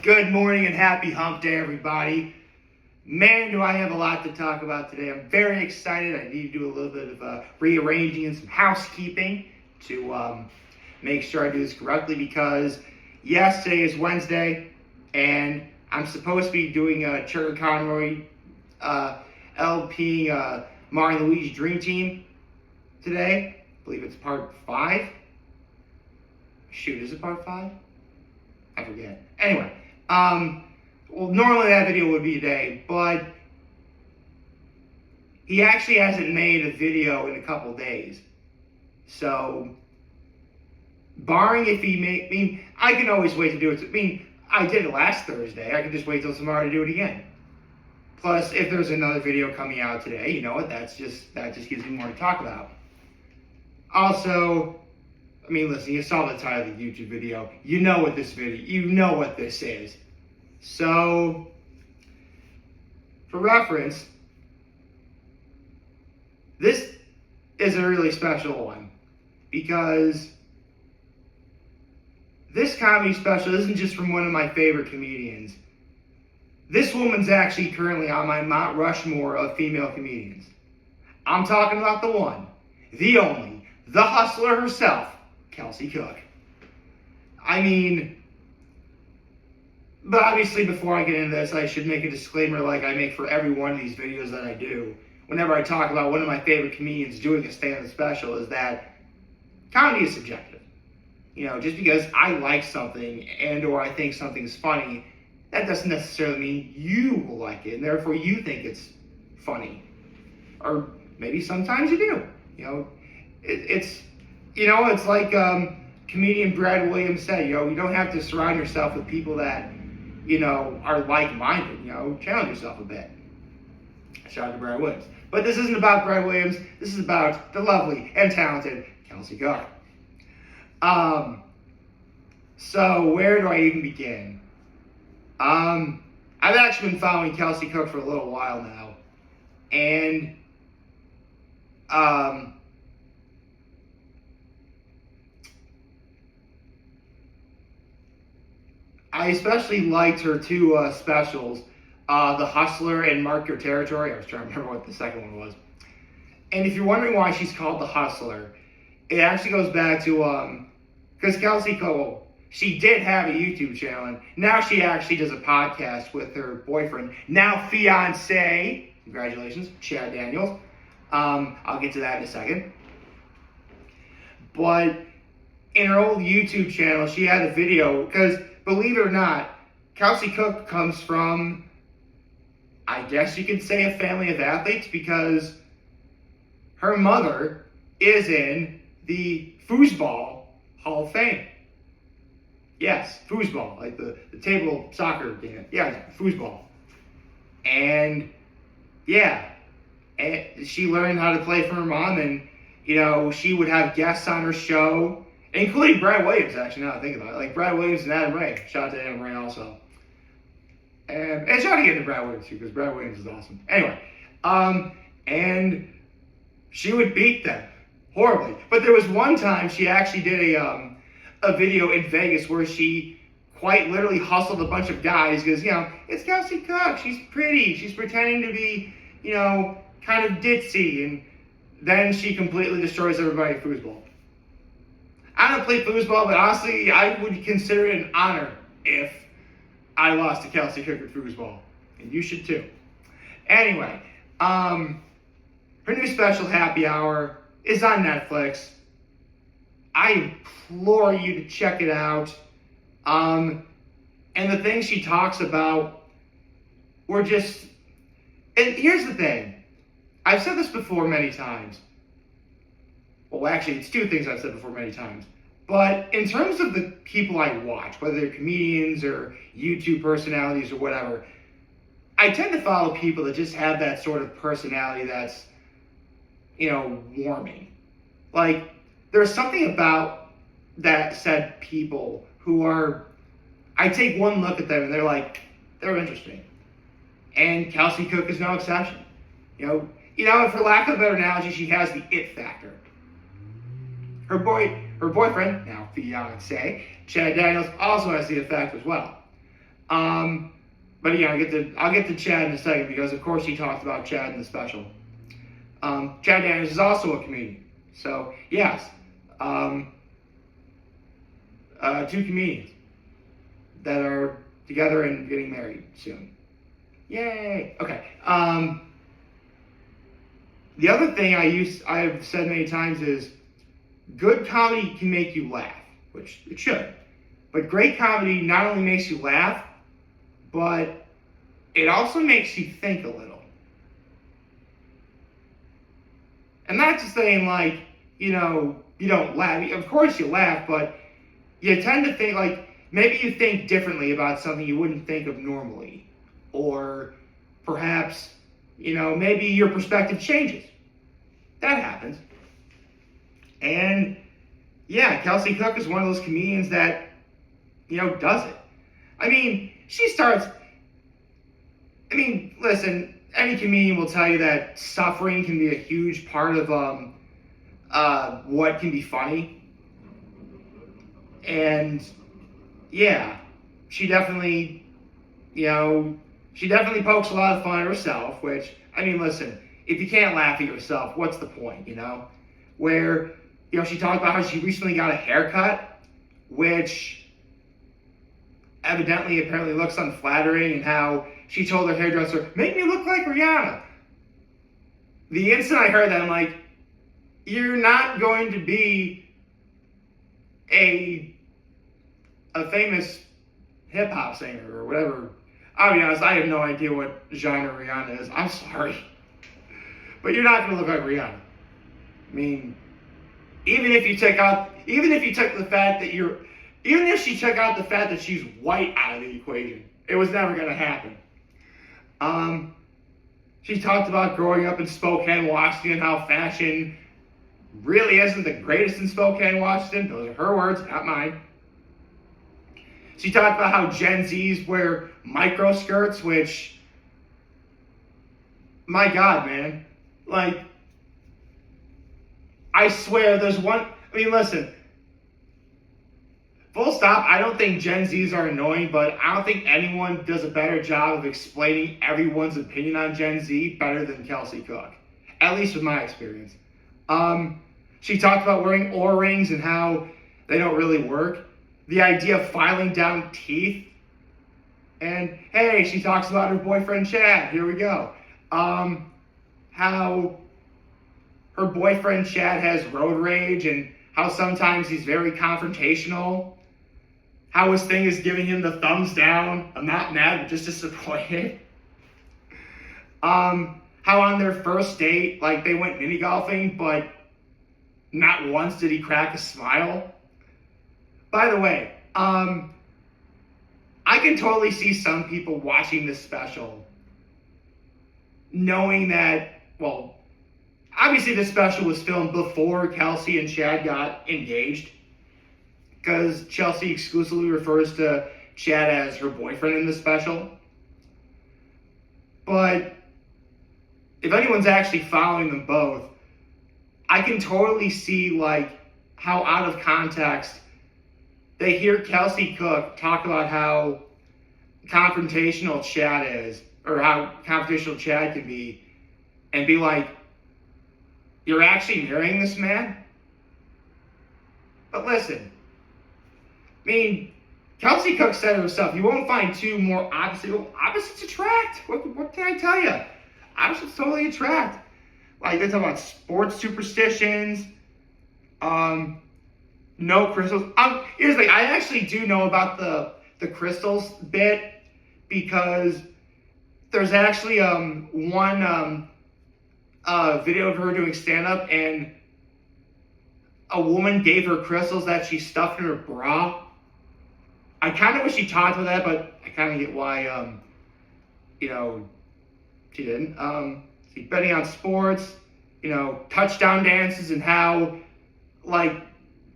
Good morning and happy hump day, everybody. Man, do I have a lot to talk about today. I'm very excited. I need to do a little bit of rearranging and some housekeeping to make sure I do this correctly, because yes, today is Wednesday and I'm supposed to be doing a Trigger Conroy LP Mario and Luigi Dream Team today. I believe it's part 5. Shoot, is it part 5? I forget. Anyway, well, normally that video would be today, but he actually hasn't made a video in a couple days. So, barring if he I can always wait to do it. I did it last Thursday. I can just wait till tomorrow to do it again. Plus, if there's another video coming out today, you know what? That just gives me more to talk about. Also, listen, you saw the title of the YouTube video. You know what this is. So, for reference, this is a really special one, because this comedy special isn't just from one of my favorite comedians. This woman's actually currently on my Mount Rushmore of female comedians. I'm talking about the one, the only, the hustler herself, Kelsey Cook. But obviously before I get into this, I should make a disclaimer like I make for every one of these videos that I do. Whenever I talk about one of my favorite comedians doing a stand-up special, is that comedy is subjective. Just because I like something and or I think something's funny, that doesn't necessarily mean you will like it, and therefore you think it's funny. Or maybe sometimes you do. It's like comedian Brad Williams said, you don't have to surround yourself with people that, are like-minded. Challenge yourself a bit. Shout out to Brad Williams. But this isn't about Brad Williams. This is about the lovely and talented Kelsey Cook. So where do I even begin? I've actually been following Kelsey Cook for a little while now. And, I especially liked her two specials, The Hustler and Mark Your Territory. I was trying to remember what the second one was. And if you're wondering why she's called The Hustler, it actually goes back to, because Kelsey Cook, she did have a YouTube channel, and now she actually does a podcast with her boyfriend, now fiance, congratulations, Chad Daniels. I'll get to that in a second. But in her old YouTube channel, she had a video, because believe it or not, Kelsey Cook comes from, I guess you could say, a family of athletes, because her mother is in the Foosball Hall of Fame. Yes, foosball, like the table soccer game. Yeah, foosball. And yeah, and she learned how to play from her mom, and she would have guests on her show, including Brad Williams, actually, now that I think about it. Like Brad Williams and Adam Ray. Shout out to Adam Ray also. And shout out again to Brad Williams too, because Brad Williams is awesome. Anyway, and she would beat them horribly. But there was one time she actually did a video in Vegas where she quite literally hustled a bunch of guys because, it's Kelsey Cook. She's pretty. She's pretending to be, kind of ditzy. And then she completely destroys everybody at foosball. I don't play foosball, but honestly, I would consider it an honor if I lost to Kelsey Cook at foosball. And you should too. Anyway, her new special, Happy Hour, is on Netflix. I implore you to check it out. And the things she talks about were just... And here's the thing. I've said this before many times. Well, actually, it's 2 things I've said before many times. But in terms of the people I watch, whether they're comedians or YouTube personalities or whatever, I tend to follow people that just have that sort of personality that's, warming. Like, there's something about that said people who are, I take one look at them and they're interesting. And Kelsey Cook is no exception. For lack of a better analogy, she has the it factor. Her boyfriend, now fiance, Chad Daniels, also has the effect as well. But yeah, I'll get to Chad in a second because of course he talked about Chad in the special. Chad Daniels is also a comedian. So yes, two comedians that are together and getting married soon. Yay! Okay. The other thing I've said many times is good comedy can make you laugh, which it should. But great comedy not only makes you laugh, but it also makes you think a little. And not just saying like, you don't laugh. Of course you laugh, but you tend to think like, maybe you think differently about something you wouldn't think of normally. Or perhaps, maybe your perspective changes. That happens. And yeah, Kelsey Cook is one of those comedians that, does it. I mean, listen, any comedian will tell you that suffering can be a huge part of what can be funny. And yeah, she definitely pokes a lot of fun at herself, which, listen, if you can't laugh at yourself, what's the point, Where, she talked about how she recently got a haircut, which apparently looks unflattering, and how she told her hairdresser, make me look like Rihanna. The instant I heard that, I'm like, you're not going to be a famous hip-hop singer or whatever. I'll be honest, I have no idea what genre Rihanna is. I'm sorry. But you're not going to look like Rihanna. Even if she took out the fact that she's white out of the equation, it was never going to happen. She talked about growing up in Spokane, Washington, how fashion really isn't the greatest in Spokane, Washington. Those are her words, not mine. She talked about how Gen Zs wear micro skirts, which, my God, man. Like, I swear there's one, listen, full stop, I don't think Gen Zs are annoying, but I don't think anyone does a better job of explaining everyone's opinion on Gen Z better than Kelsey Cook. At least with my experience. She talked about wearing Oura rings and how they don't really work. The idea of filing down teeth. And hey, she talks about her boyfriend Chad. Here we go. How her boyfriend Chad has road rage and how sometimes he's very confrontational. How his thing is giving him the thumbs down. I'm not mad, but just disappointed. How on their first date, like they went mini golfing, but not once did he crack a smile. By the way, I can totally see some people watching this special knowing that, well, obviously this special was filmed before Kelsey and Chad got engaged, because Chelsea exclusively refers to Chad as her boyfriend in the special. But if anyone's actually following them both, I can totally see like how out of context they hear Kelsey Cook talk about how confrontational Chad is, or how confrontational Chad can be, and be like, you're actually marrying this man? But listen, Kelsey Cook said it herself, you won't find two more opposites attract. What can I tell you? Opposites totally attract. Like, they talk about sports superstitions, no crystals. Here's the thing, I actually do know about the crystals bit, because there's actually one video of her doing stand-up, and a woman gave her crystals that she stuffed in her bra. I kind of wish she talked about that, but I kind of get why, she didn't. Betting on sports, touchdown dances, and how, like,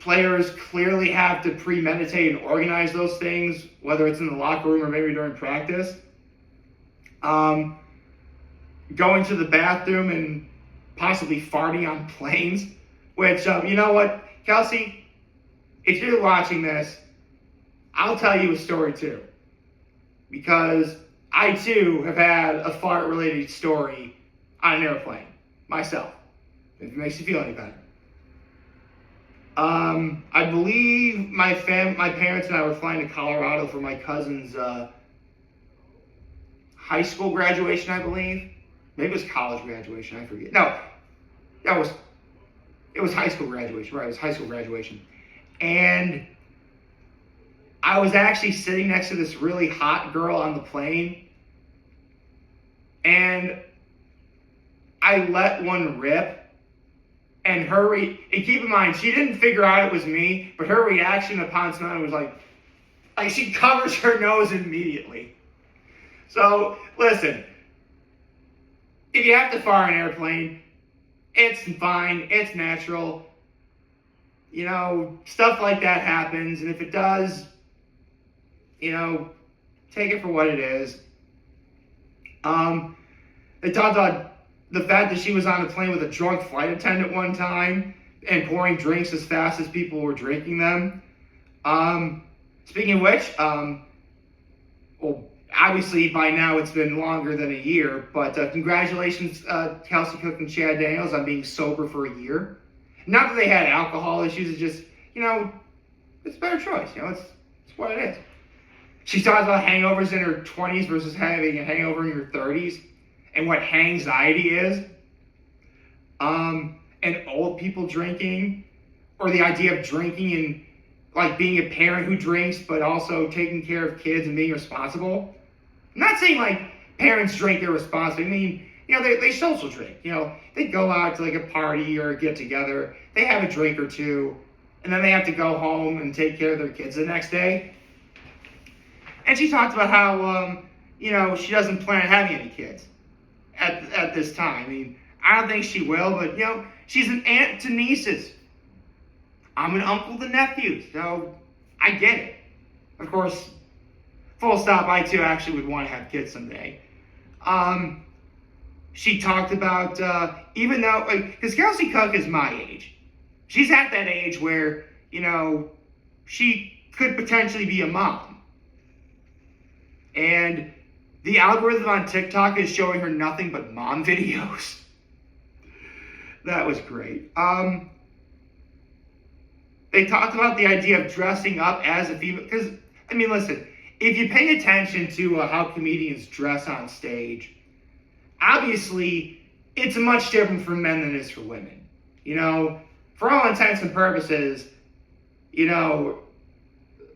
players clearly have to premeditate and organize those things, whether it's in the locker room or maybe during practice. Going to the bathroom and possibly farting on planes, which, you know what, Kelsey, if you're watching this, I'll tell you a story too. because I too have had a fart-related story on an airplane myself, if it makes you feel any better. I believe my parents and I were flying to Colorado for my cousin's high school graduation, I believe. Maybe it was college graduation, I forget. No, it was high school graduation, right? It was high school graduation. And I was actually sitting next to this really hot girl on the plane, and I let one rip. And and keep in mind, she didn't figure out it was me, but her reaction upon smelling was like she covers her nose immediately. So, listen, if you have to fart on an airplane, it's fine, it's natural. You know, stuff like that happens, and if it does, you know, take it for what it is. They talked about the fact that she was on a plane with a drunk flight attendant one time and pouring drinks as fast as people were drinking them. Speaking of which, well, obviously by now it's been longer than a year, but congratulations, Kelsey Cook and Chad Daniels, on being sober for a year. Not that they had alcohol issues, it's just, you know, it's a better choice. You know, it's what it is. She talks about hangovers in her 20s versus having a hangover in your 30s. And what anxiety is, and old people drinking, or the idea of drinking and like being a parent who drinks, but also taking care of kids and being responsible. I'm not saying like parents drink irresponsibly. I mean, you know, they social drink. You know, they go out to like a party or a get together, they have a drink or two, and then they have to go home and take care of their kids the next day. And she talked about how, you know, she doesn't plan on having any kids at this time. I mean, I don't think she will, but, you know, she's an aunt to nieces. I'm an uncle to nephews, so I get it. Of course, full stop, I too actually would want to have kids someday. She talked about, even though, like, because Kelsey Cook is my age. She's at that age where, you know, she could potentially be a mom. And the algorithm on TikTok is showing her nothing but mom videos. That was great. They talked about the idea of dressing up as a female. Because, I mean, listen, if you pay attention to how comedians dress on stage, obviously it's much different for men than it is for women. You know, for all intents and purposes, you know,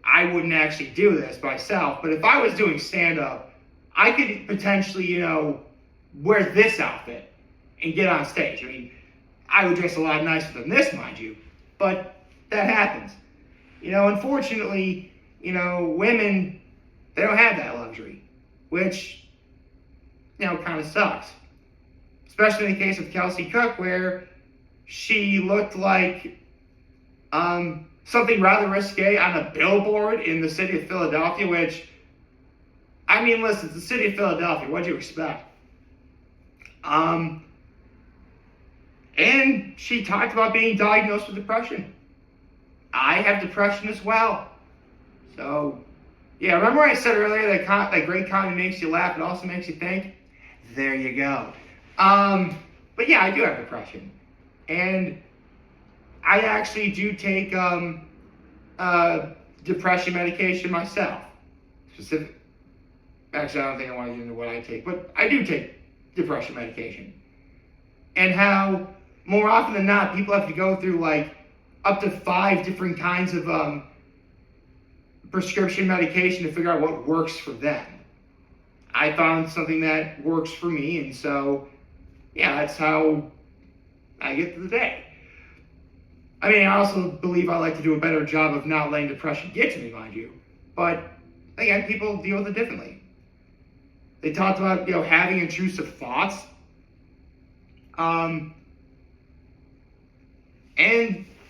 I wouldn't actually do this myself. But if I was doing stand-up, I could potentially, you know, wear this outfit and get on stage. I mean, I would dress a lot nicer than this, mind you, but that happens. You know, unfortunately, you know, women, they don't have that luxury, which, you know, kind of sucks. Especially in the case of Kelsey Cook, where she looked like something rather risque on a billboard in the city of Philadelphia, which, I mean, listen, it's the city of Philadelphia. What do you expect? And she talked about being diagnosed with depression. I have depression as well. So, yeah, remember I said earlier that great comedy makes you laugh, it also makes you think? There you go. But yeah, I do have depression. And I actually do take depression medication myself. Actually, I don't think I want to get into what I take, but I do take depression medication. And how, more often than not, people have to go through like up to 5 different kinds of prescription medication to figure out what works for them. I found something that works for me, and so, yeah, that's how I get through the day. I mean, I also believe I like to do a better job of not letting depression get to me, mind you. But, again, people deal with it differently. They talked about, you know, having intrusive thoughts. And,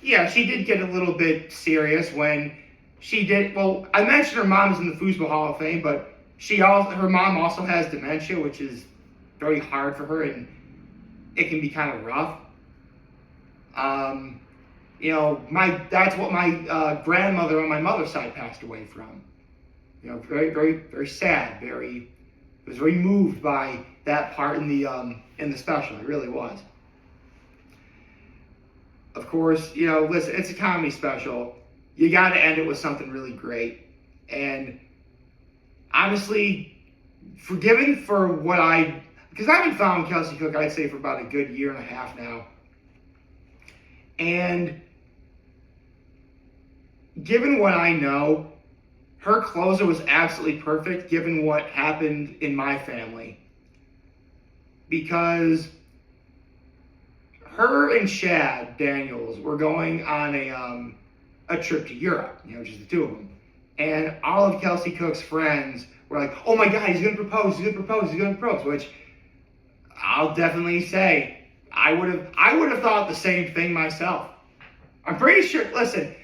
yeah, she did get a little bit serious when she did, well, I mentioned her mom is in the Foosball Hall of Fame, but her mom also has dementia, which is very hard for her, and it can be kind of rough. You know, that's what my grandmother on my mother's side passed away from. very, very, very sad. I was very moved by that part in the special. It really was. Of course, listen, it's a comedy special. You got to end it with something really great. And honestly, forgiven for because I haven't found Kelsey Cook, I'd say, for about a good year and a half now. And given what I know, her closer was absolutely perfect given what happened in my family. Because her and Chad Daniels were going on a trip to Europe, just the two of them. And all of Kelsey Cook's friends were like, oh my God, he's going to propose, which I'll definitely say, I would have thought the same thing myself. I'm pretty sure, listen,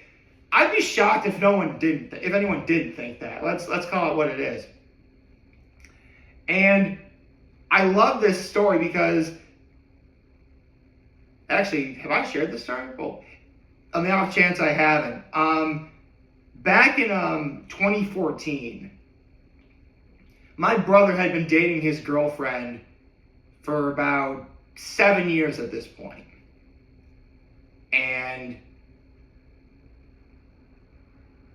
I'd be shocked if anyone didn't think that. Let's call it what it is. And I love this story because, actually, have I shared this story? Well, on the off chance I haven't. Back in 2014, my brother had been dating his girlfriend for about 7 years at this point. And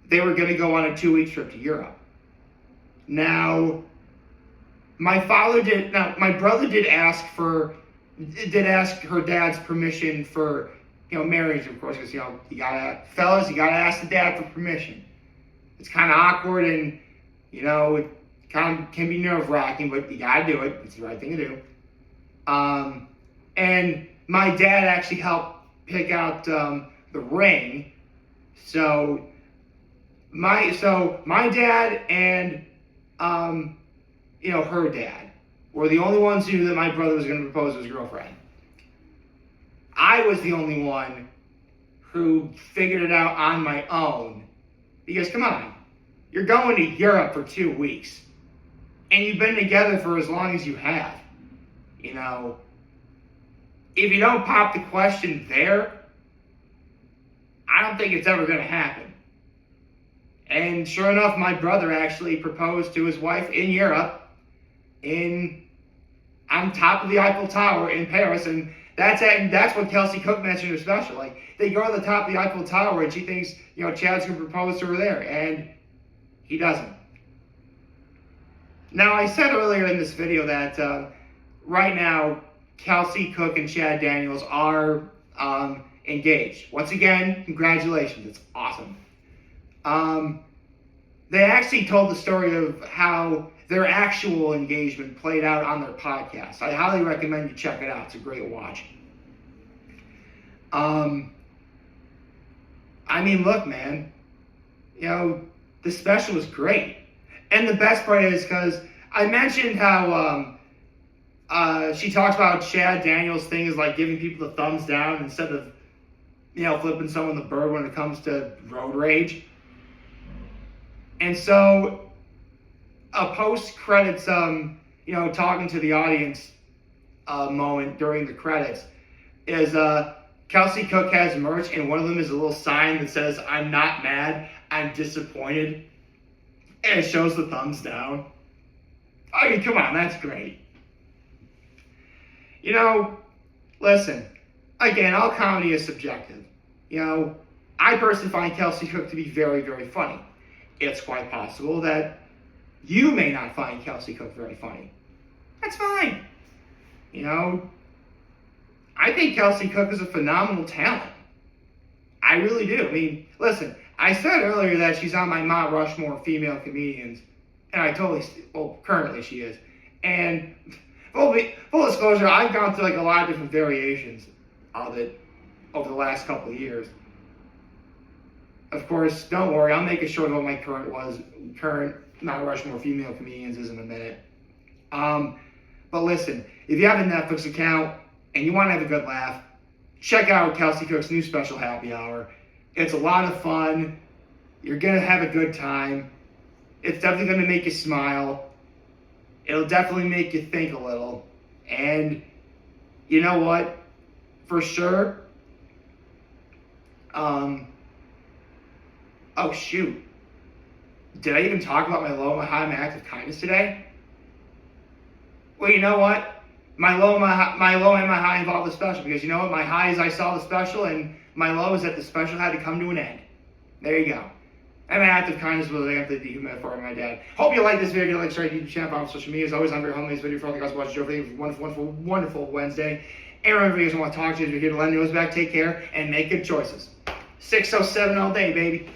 they were going to go on a 2-week trip to Europe. Now, my brother did ask her dad's permission for, marriage, of course, because, fellas, you gotta ask the dad for permission. It's kind of awkward and, it kind of can be nerve-wracking, but you gotta do it. It's the right thing to do. And my dad actually helped pick out the ring. So my dad and her dad were the only ones who knew that my brother was going to propose to his girlfriend. I was the only one who figured it out on my own. Because come on, you're going to Europe for 2 weeks, and you've been together for as long as you have. If you don't pop the question there, I don't think it's ever going to happen. And sure enough, my brother actually proposed to his wife in Europe, on top of the Eiffel Tower in Paris, and that's what Kelsey Cook mentioned in her special. Like, they go to the top of the Eiffel Tower, and she thinks, Chad's going to propose to her there, and he doesn't. Now, I said earlier in this video that right now, Kelsey Cook and Chad Daniels are engaged. Once again, congratulations. It's awesome. They actually told the story of how their actual engagement played out on their podcast. I highly recommend you check it out. It's a great watch. Look, man, the special was great. And the best part is because I mentioned how she talks about Chad Daniels' thing is like giving people the thumbs down instead of, flipping someone the bird when it comes to road rage. And so, a post-credits, talking to the audience moment during the credits is Kelsey Cook has merch, and one of them is a little sign that says, "I'm not mad, I'm disappointed." And it shows the thumbs down. I mean, come on, that's great. Listen, again, all comedy is subjective. I personally find Kelsey Cook to be very, very funny. It's quite possible that you may not find Kelsey Cook very funny. That's fine. I think Kelsey Cook is a phenomenal talent. I really do. Listen, I said earlier that she's on my Mount Rushmore of Female Comedians, and currently she is. And full disclosure, I've gone through a lot of different variations of it over the last couple of years. Of course, don't worry, I'll make it short of what my current Mount Rushmore Female Comedians is in a minute. But listen, if you have a Netflix account and you want to have a good laugh, check out Kelsey Cook's new special, Happy Hour. It's a lot of fun. You're going to have a good time. It's definitely going to make you smile. It'll definitely make you think a little. And you know what? For sure. Oh, shoot. Did I even talk about my low, my high, my act of kindness today? Well, you know what? My low, my low and my high involve the special, because you know what? My high is I saw the special, and my low is that the special had to come to an end. There you go. And my act of kindness was I have to dehumanize for my dad. Hope you like this video. Like, share YouTube channel, follow social media. As always, I'm very humble. This video for all the guys watching. Joe, thank you for a wonderful, wonderful, wonderful Wednesday. And remember, if you guys want to talk to us, we're here to lend nose back, take care, and make good choices. 607 all day, baby.